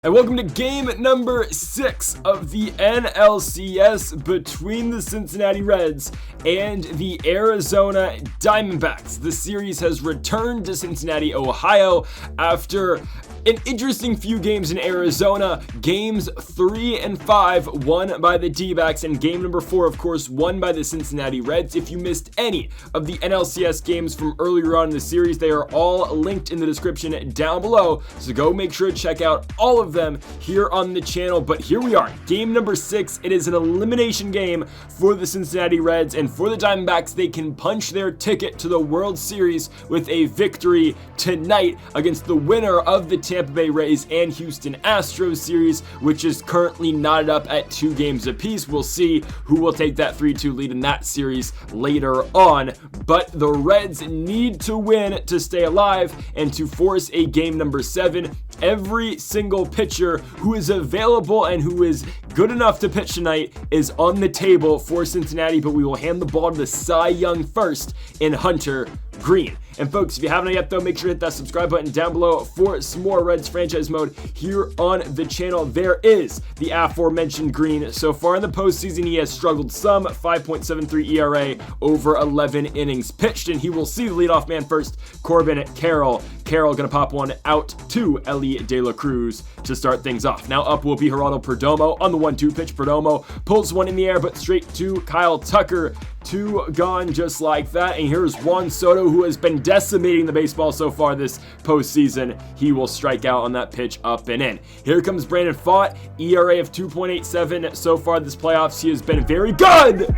And welcome to game number 6 of the NLCS between the Cincinnati Reds and the Arizona Diamondbacks. The series has returned to Cincinnati, Ohio after an interesting few games in Arizona. Games 3 and 5 won by the D-backs, and game number 4, of course, won by the Cincinnati Reds. If you missed any of the NLCS games from earlier on in the series, they are all linked in the description down below, so go make sure to check out all of them here on the channel. But here we are, game number 6. It is an elimination game for the Cincinnati Reds, and for the Diamondbacks, they can punch their ticket to the World Series with a victory tonight against the winner of the Tampa Bay Rays and Houston Astros series, which is currently knotted up at 2 games apiece. We'll see who will take that 3-2 lead in that series later on, but the Reds need to win to stay alive and to force a game number 7. Every single pitcher who is available and who is good enough to pitch tonight is on the table for Cincinnati, but we will hand the ball to the Cy Young first in Hunter Green. And folks, if you haven't yet though, make sure to hit that subscribe button down below for some more Reds franchise mode here on the channel. There is the aforementioned Green. So far in the postseason, he has struggled some, 5.73 ERA over 11 innings pitched, and he will see the leadoff man first, Corbin Carroll. Carroll gonna pop one out to Elly De La Cruz to start things off. Now up will be Geraldo Perdomo on the 1-2 pitch. Perdomo pulls one in the air, but straight to Kyle Tucker. 2 gone just like that. And here's Juan Soto, who has been decimating the baseball so far this postseason. He will strike out on that pitch up and in. Here comes Brandon Pfaadt, ERA of 2.87 so far this playoffs. He has been very good.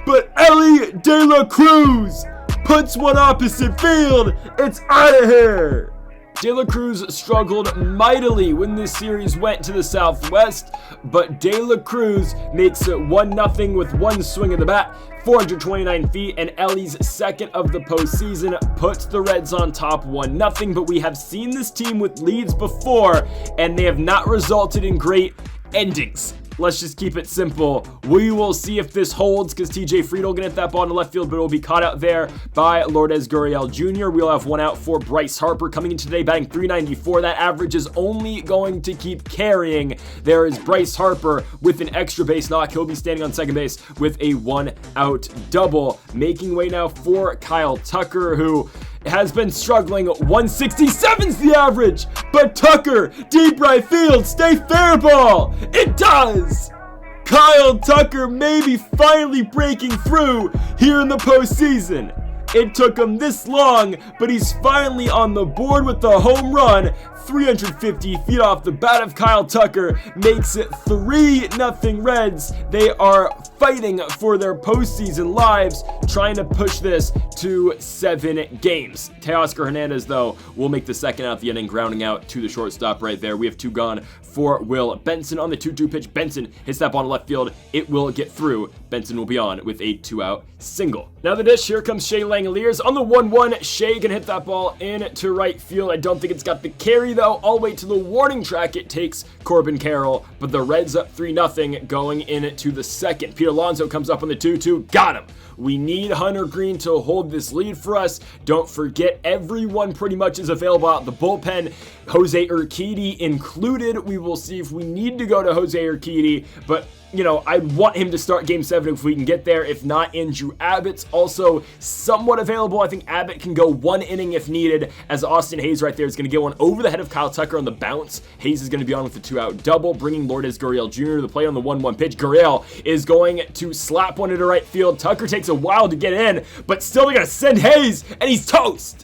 But Elly De La Cruz puts one opposite field. It's out of here. De La Cruz struggled mightily when this series went to the Southwest, but De La Cruz makes it 1-0 with one swing of the bat, 429 feet, and Elly's second of the postseason puts the Reds on top 1-0, but we have seen this team with leads before, and they have not resulted in great endings. Let's just keep it simple. We will see if this holds, because TJ Friedel gonna hit that ball in the left field, but it will be caught out there by Lourdes Gurriel Jr. We'll have one out for Bryce Harper coming in today, batting .394. That average is only going to keep carrying. There is Bryce Harper with an extra base knock. He'll be standing on second base with a 1-out double. Making way now for Kyle Tucker, who has been struggling. 167's the average, but Tucker, deep right field, stay fair ball. It does. Kyle Tucker maybe finally breaking through here in the postseason. It took him this long, but he's finally on the board with the home run. 350 feet off the bat of Kyle Tucker makes it 3-0 Reds. They are fighting for their postseason lives, trying to push this to 7 games. Teoscar Hernandez, though, will make the second out of the inning, grounding out to the shortstop right there. We have 2 gone for Will Benson on the 2-2 pitch. Benson hits that ball in left field. It will get through. Benson will be on with a 2-out single. Now the dish, here comes Shea Langeliers on the 1-1. Shea can hit that ball into right field. I don't think it's got the carry, though. All the way to the warning track it takes Corbin Carroll, but the Reds up 3-0 going into the second. Pete Alonso comes up on the 2-2. Got him. We need Hunter Green to hold this lead for us. Don't forget, everyone pretty much is available out the bullpen, Jose Urquidy included. We will see if we need to go to Jose Urquidy, but you know, I want him to start game 7 if we can get there. If not, Andrew Abbott's also somewhat available. I think Abbott can go 1 inning if needed, as Austin Hayes right there is going to get one over the head of Kyle Tucker on the bounce. Hayes is going to be on with the 2-out double, bringing Lourdes Gurriel Jr. to the plate on the 1-1 pitch. Gurriel is going to slap one into right field. Tucker takes a while to get in, but still they're going to send Hayes, and he's toast.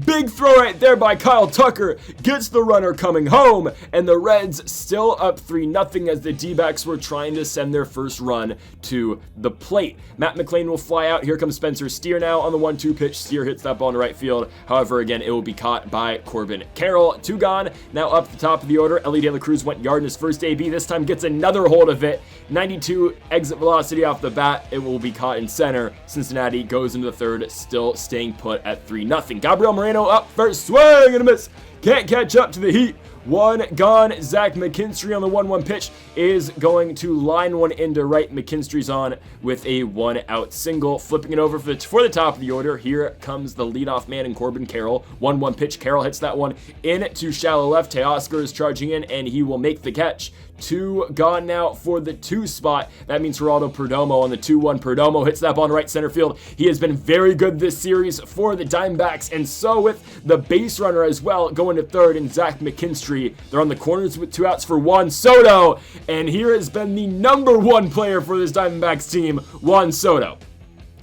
Big throw right there by Kyle Tucker, gets the runner coming home, and the Reds still up 3-0 as the D-backs were trying to send their first run to the plate. Matt McLain will fly out. Here comes Spencer Steer now on the 1-2 pitch. Steer hits that ball in right field. However, again, it will be caught by Corbin Carroll. 2 gone. Now up the top of the order, Elly De La Cruz went yard in his first AB. This time gets another hold of it. 92 exit velocity off the bat. It will be caught in center. Cincinnati goes into the third, still staying put at 3-0. Gabriel Moreno up first, swing and a miss. Can't catch up to the heat. One gone. Zach McKinstry on the 1-1 pitch is going to line one into right. McKinstry's on with a 1-out single. Flipping it over for the top of the order. Here comes the leadoff man in Corbin Carroll. 1-1 pitch. Carroll hits that one into shallow left. Teoscar is charging in, and he will make the catch. 2 gone now for the 2 spot. That means Geraldo Perdomo on the 2-1. Perdomo hits that ball in right center field. He has been very good this series for the Diamondbacks, and so with the base runner as well going to third and Zach McKinstry. They're on the corners with 2 outs for Juan Soto, and here has been the number 1 player for this Diamondbacks team, Juan Soto.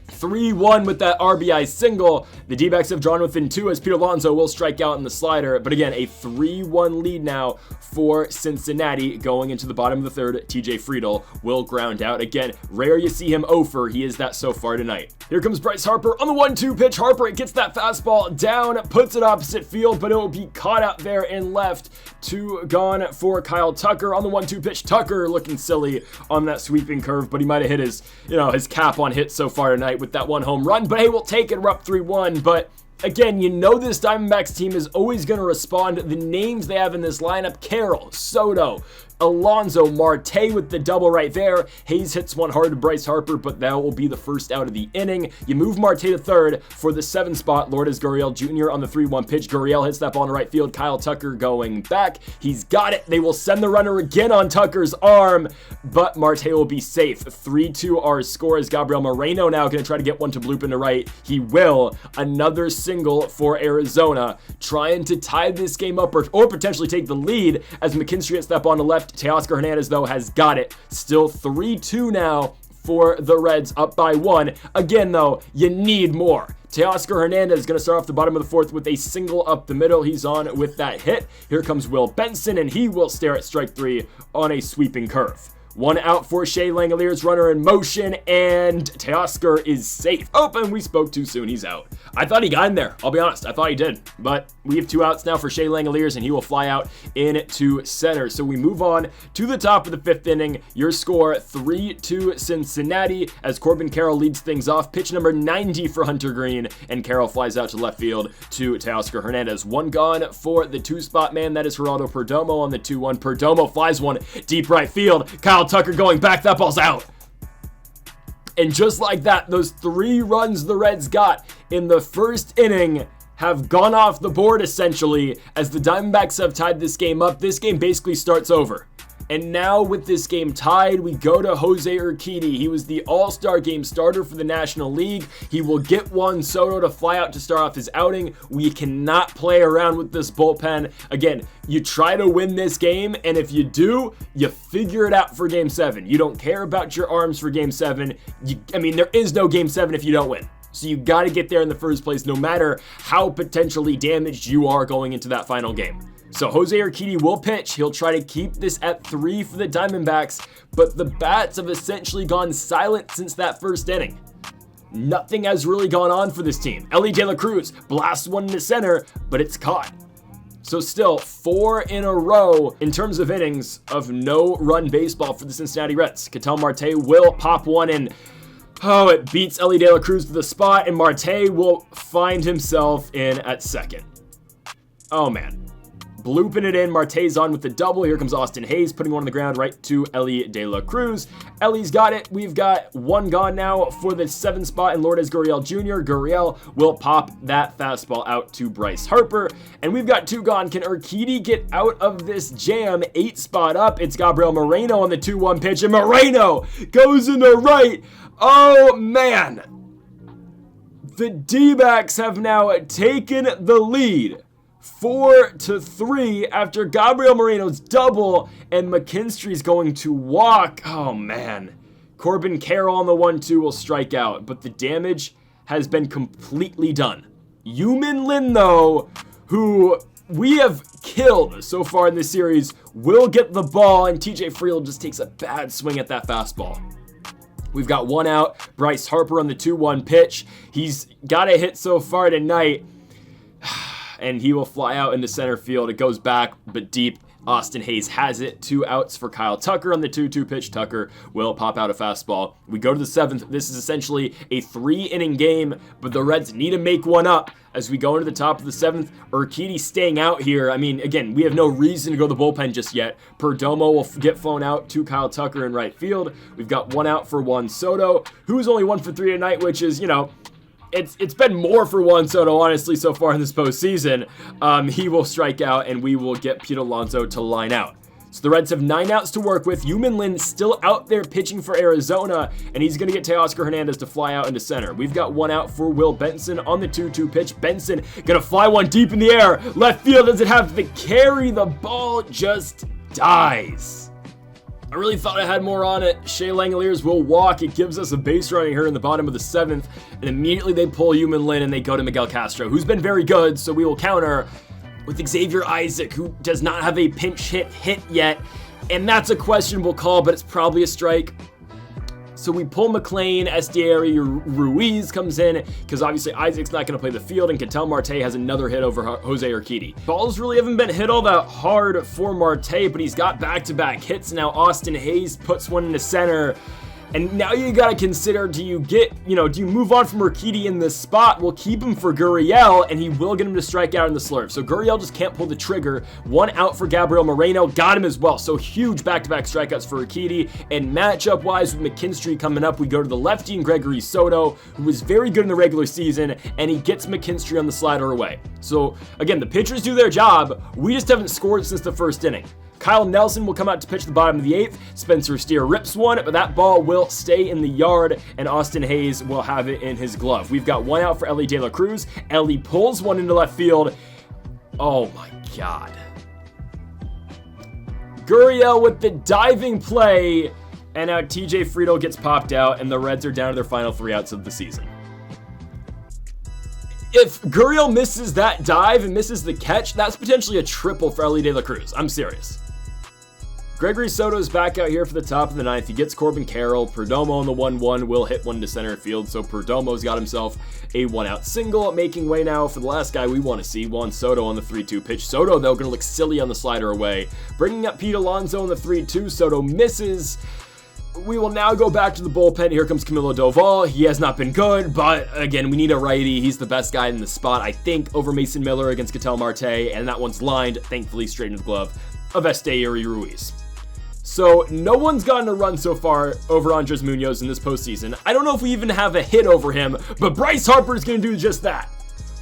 3-1 with that RBI single. The D-backs have drawn within 2 as Pete Alonso will strike out in the slider. But again, a 3-1 lead now for Cincinnati going into the bottom of the third. TJ Friedl will ground out. Again, rare you see him over. He is that so far tonight. Here comes Bryce Harper on the 1-2 pitch. Harper gets that fastball down, puts it opposite field, but it will be caught out there in left. 2 gone for Kyle Tucker on the 1-2 pitch. Tucker looking silly on that sweeping curve, but he might have hit his cap on hits so far tonight with that 1 home run. But hey, we'll take it. We're up 3-1. But again, you know this Diamondbacks team is always going to respond. The names they have in this lineup: Carroll, Soto, Alonso, Marte with the double right there. Hayes hits one hard to Bryce Harper, but that will be the first out of the inning. You move Marte to third for the 7 spot. Lourdes Gurriel Jr. on the 3-1 pitch. Gurriel hits that ball in right field. Kyle Tucker going back. He's got it. They will send the runner again on Tucker's arm, but Marte will be safe. 3-2 our score is Gabriel Moreno now going to try to get one to bloop into right. He will. Another single for Arizona, trying to tie this game up or potentially take the lead as McKinstry hits that ball on the left. Teoscar Hernandez, though, has got it. Still 3-2 now for the Reds, up by 1. Again, though, you need more. Teoscar Hernandez is going to start off the bottom of the 4th with a single up the middle. He's on with that hit. Here comes Will Benson, and he will stare at strike 3 on a sweeping curve. 1 out for Shea Langoliers, runner in motion, and Teoscar is safe. Oh, and we spoke too soon. He's out. I thought he got in there. I'll be honest. I thought he did. But we have 2 outs now for Shea Langoliers, and he will fly out into center. So we move on to the top of the 5th inning. Your score, 3-2 Cincinnati, as Corbin Carroll leads things off. Pitch number 90 for Hunter Green, and Carroll flies out to left field to Teoscar Hernandez. 1 gone for the 2-spot man. That is Geraldo Perdomo on the 2-1. Perdomo flies one deep right field. Kyle Tucker going back. That ball's out. And just like that, those 3 runs the Reds got in the first inning have gone off the board essentially as the Diamondbacks have tied this game up. This game basically starts over. And now with this game tied, we go to Jose Urquidy. He was the All-Star Game starter for the National League. He will get Juan Soto to fly out to start off his outing. We cannot play around with this bullpen. Again, you try to win this game, and if you do, you figure it out for Game 7. You don't care about your arms for Game 7. There is no Game 7 if you don't win. So you got to get there in the first place, no matter how potentially damaged you are going into that final game. So Jose Urquidy will pitch. He'll try to keep this at 3 for the Diamondbacks, but the bats have essentially gone silent since that first inning. Nothing has really gone on for this team. Elly De La Cruz blasts one into center, but it's caught. So still 4 in a row in terms of innings of no-run baseball for the Cincinnati Reds. Ketel Marte will pop one in. Oh, it beats Elly De La Cruz to the spot, and Marte will find himself in at second. Oh, man. Blooping it in. Marte's on with the double. Here comes Austin Hayes, putting one on the ground right to Elly De La Cruz. Ellie's got it. We've got 1 gone now for the 7 spot in Lourdes Gurriel Jr. Gurriel will pop that fastball out to Bryce Harper. And we've got 2 gone. Can Urquidy get out of this jam? 8 spot up. It's Gabriel Moreno on the 2-1 pitch, and Moreno goes into right. Oh, man. The D-backs have now taken the lead 4-3 after Gabriel Moreno's double, and McKinstry's going to walk. Oh, man. Corbin Carroll on the 1-2 will strike out, but the damage has been completely done. Yumin Lin, though, who we have killed so far in this series, will get the ball, and TJ Friedl just takes a bad swing at that fastball. We've got 1 out. Bryce Harper on the 2-1 pitch. He's got a hit so far tonight, and he will fly out into center field. It goes back, but deep. Austin Hayes has it. 2 outs for Kyle Tucker on the 2-2 pitch. Tucker will pop out a fastball. We go to the 7th. This is essentially a 3-inning game, but the Reds need to make one up as we go into the top of the 7th. Urquidy staying out here. I mean, again, we have no reason to go to the bullpen just yet. Perdomo will get flown out to Kyle Tucker in right field. We've got 1 out for Juan Soto, who's only 1 for 3 tonight, which is, you know, it's been more for Juan Soto, honestly, so far in this postseason. He will strike out, and we will get Pete Alonso to line out. So the Reds have 9 outs to work with. Yumin Lin still out there pitching for Arizona, and he's going to get Teoscar Hernandez to fly out into center. We've got 1 out for Will Benson on the 2-2 pitch. Benson going to fly one deep in the air. Left field doesn't have the carry. The ball just dies. I really thought I had more on it. Shea Langoliers will walk. It gives us a base running here in the bottom of the 7th, and immediately they pull Yumin Lin and they go to Miguel Castro, who's been very good, so we will counter with Xavier Isaac, who does not have a pinch hit yet, and that's a questionable call, but it's probably a strike. So we pull McLean. Estieri Ruiz comes in because obviously Isaac's not going to play the field, and Ketel Marte has another hit over Jose Urquidy. Balls really haven't been hit all that hard for Marte, but he's got back-to-back hits now. Austin Hayes puts one into center. And now you got to consider, do you move on from Urquidy in this spot? We'll keep him for Gurriel, and he will get him to strike out in the slurve. So Gurriel just can't pull the trigger. 1 out for Gabriel Moreno. Got him as well. So huge back-to-back strikeouts for Urquidy. And matchup-wise with McKinstry coming up, we go to the lefty and Gregory Soto, who was very good in the regular season, and he gets McKinstry on the slider away. So again, the pitchers do their job. We just haven't scored since the first inning. Kyle Nelson will come out to pitch the bottom of the 8th. Spencer Steer rips one, but that ball will stay in the yard, and Austin Hayes will have it in his glove. We've got 1 out for Ellie De La Cruz. Ellie pulls one into left field. Oh my God. Gurriel with the diving play, and now TJ Friedl gets popped out, and the Reds are down to their final 3 outs of the season. If Gurriel misses that dive and misses the catch, that's potentially a triple for Ellie De La Cruz. I'm serious. Gregory Soto is back out here for the top of the 9th. He gets Corbin Carroll. Perdomo on the 1-1 will hit one to center field. So Perdomo's got himself a 1-out single, making way now for the last guy we want to see, Juan Soto on the 3-2 pitch. Soto, though, going to look silly on the slider away. Bringing up Pete Alonso on the 3-2. Soto misses. We will now go back to the bullpen. Here comes Camilo Doval. He has not been good, but again, we need a righty. He's the best guy in the spot, I think, over Mason Miller against Ketel Marte, and that one's lined, thankfully, straight into the glove of Estieri Ruiz. So no one's gotten a run so far over Andres Munoz in this postseason. I don't know if we even have a hit over him, but Bryce Harper is going to do just that.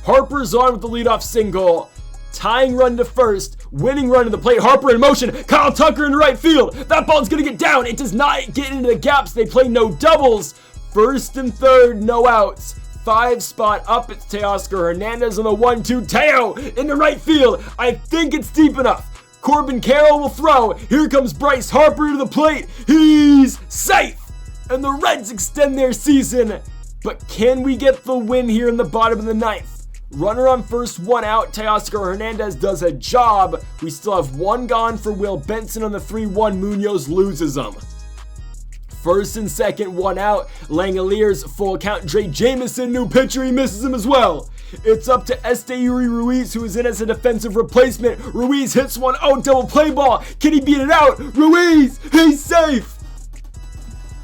Harper's on with the leadoff single. Tying run to first, winning run to the plate. Harper in motion. Kyle Tucker in right field. That ball's going to get down. It does not get into the gaps. They play no doubles. First and third, no outs. 5 spot up. It's Teoscar Hernandez on the 1-2. Teo in the right field. I think it's deep enough. Corbin Carroll will throw. Here comes Bryce Harper to the plate. He's safe. And the Reds extend their season. But can we get the win here in the bottom of the 9th? Runner on first, 1 out. Teoscar Hernandez does a job. We still have 1 gone for Will Benson on the 3-1. Munoz loses them. First and second, 1 out. Langoliers, full count. Dre Jamison, new pitcher. He misses him as well. It's up to Estieri Ruiz, who is in as a defensive replacement. Ruiz hits one. Oh, double play ball. Can he beat it out? Ruiz, he's safe.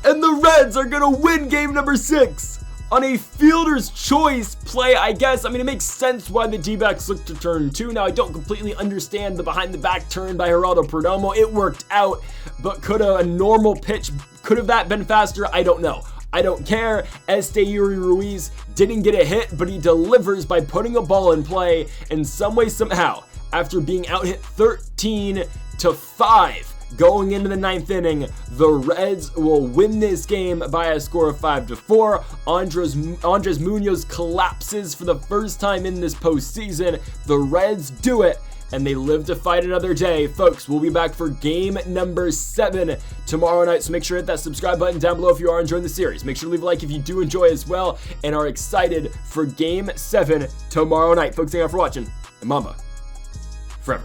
And the Reds are going to win game number 6. On a fielder's choice play, I guess. I mean, it makes sense why the D-backs look to turn 2. Now, I don't completely understand the behind-the-back turn by Geraldo Perdomo. It worked out, but could a normal pitch, could have that been faster? I don't know. I don't care. Estieri Ruiz didn't get a hit, but he delivers by putting a ball in play. In some way, somehow, after being out-hit 13-5, going into the 9th inning, the Reds will win this game by a score of 5-4. Andres Munoz collapses for the first time in this postseason. The Reds do it, and they live to fight another day. Folks, we'll be back for game number 7 tomorrow night, so make sure to hit that subscribe button down below if you are enjoying the series. Make sure to leave a like if you do enjoy as well and are excited for game 7 tomorrow night. Folks, thank you all for watching, and Mamba forever.